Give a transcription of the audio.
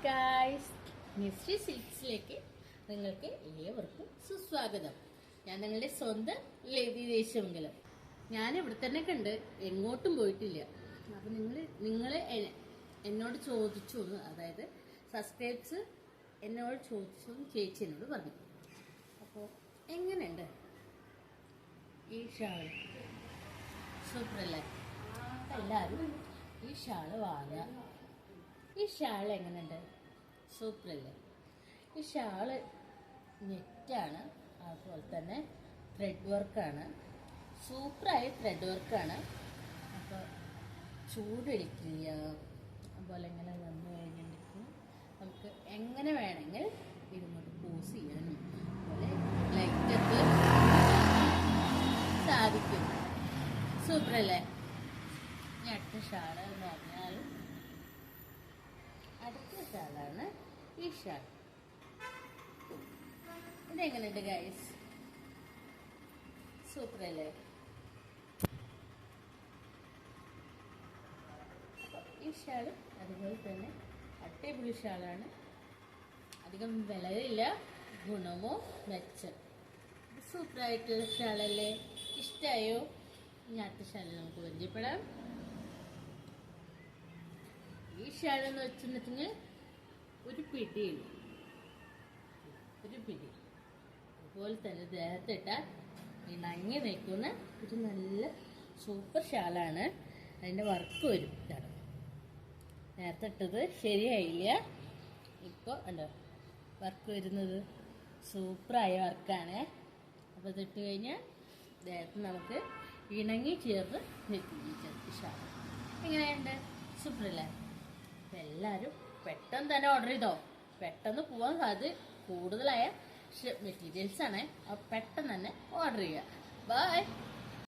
Guys, mystery സിൽക്സിലേക്ക് നിങ്ങൾക്ക് ഏവർക്കും സുസ്വാഗതം. ഞാൻ നിങ്ങളുടെ സ്വന്തം ലേഡി ദേശമംഗലം. ഞാൻ ഇവിടെ തന്നെ കണ്ട് എങ്ങോട്ടും പോയിട്ടില്ല. അപ്പം നിങ്ങൾ എന്നോട് ചോദിച്ചു, അതായത് സബ്സ്ക്രൈബ്സ് എന്നോട് ചോദിച്ചു, ചേച്ചി എന്നോട് പറഞ്ഞു. അപ്പോൾ എങ്ങനെയുണ്ട് ഈ ഷാൾ? സൂപ്പറല്ലേ? എല്ലാവരും ഈ ഷാള് വാങ്ങുക. ഈ ഷാൾ എങ്ങനെയുണ്ട്? സൂപ്പറല്ലേ? ഈ ഷാള് നെറ്റാണ്, അതുപോലെ തന്നെ ത്രെഡ് വർക്കാണ്. സൂപ്പറായ ത്രെഡ് വർക്കാണ്. അപ്പോൾ ചൂടടിക്കില്ല. അതുപോലെ ഇങ്ങനെ വന്നു കഴിഞ്ഞിട്ടുണ്ടെങ്കിൽ നമുക്ക് എങ്ങനെ വേണമെങ്കിൽ ഇതുകൊണ്ട് പോസ് ചെയ്യാനും അതുപോലെ ലൈറ്റൊക്കെ സാധിക്കും. സൂപ്പറല്ലേ? ഇനി അടുത്ത ഷാള് എന്ന് പറഞ്ഞാൽ അടുത്ത ഷാളാണ് ഈ ഷാൾ. ഇതെങ്ങനെയുണ്ട് ഗൈസ്? സൂപ്പറല്ലേ? ഈ ഷാള് അതുപോലെ തന്നെ അടിപൊളി ഷാളാണ്. അധികം വിലയില്ല, ഗുണമോ മെച്ചം. സൂപ്പറായിട്ടുള്ള ഷാളല്ലേ? ഇഷ്ടമായോ? ഇനി അടുത്ത ഷാളിൽ നമുക്ക് പരിചയപ്പെടാം. ഈ ഷാളെന്ന് വെച്ചിട്ടുണ്ടെങ്കിൽ ഒരു പിടിയുണ്ട്, ഒരു പിടി. അതുപോലെ തന്നെ ദേഹത്തിട്ടാൽ ഇണങ്ങി നിൽക്കുന്ന ഒരു നല്ല സൂപ്പർ ഷാളാണ്. അതിൻ്റെ വർക്ക് വരും. ഇതാണ് നേരത്തെ ഇട്ടത്, ശരിയായില്ല. ഇപ്പോൾ ഉണ്ടോ വർക്ക് വരുന്നത്? സൂപ്പറായ വർക്കാണ്. അപ്പോൾ ഇതിട്ട് കഴിഞ്ഞാൽ ദേഹത്ത് നമുക്ക് ഇണങ്ങി ചേർന്ന് നിൽക്കും ഷാൾ. എങ്ങനെയുണ്ട്? സൂപ്പറല്ലേ? അപ്പം എല്ലാവരും പെട്ടെന്ന് തന്നെ ഓർഡർ ചെയ്തോ. പെട്ടെന്ന് പോകാൻ സാധ്യത കൂടുതലായ മെറ്റീരിയൽസാണ്. അപ്പോൾ പെട്ടെന്ന് തന്നെ ഓർഡർ ചെയ്യുക. ബൈ.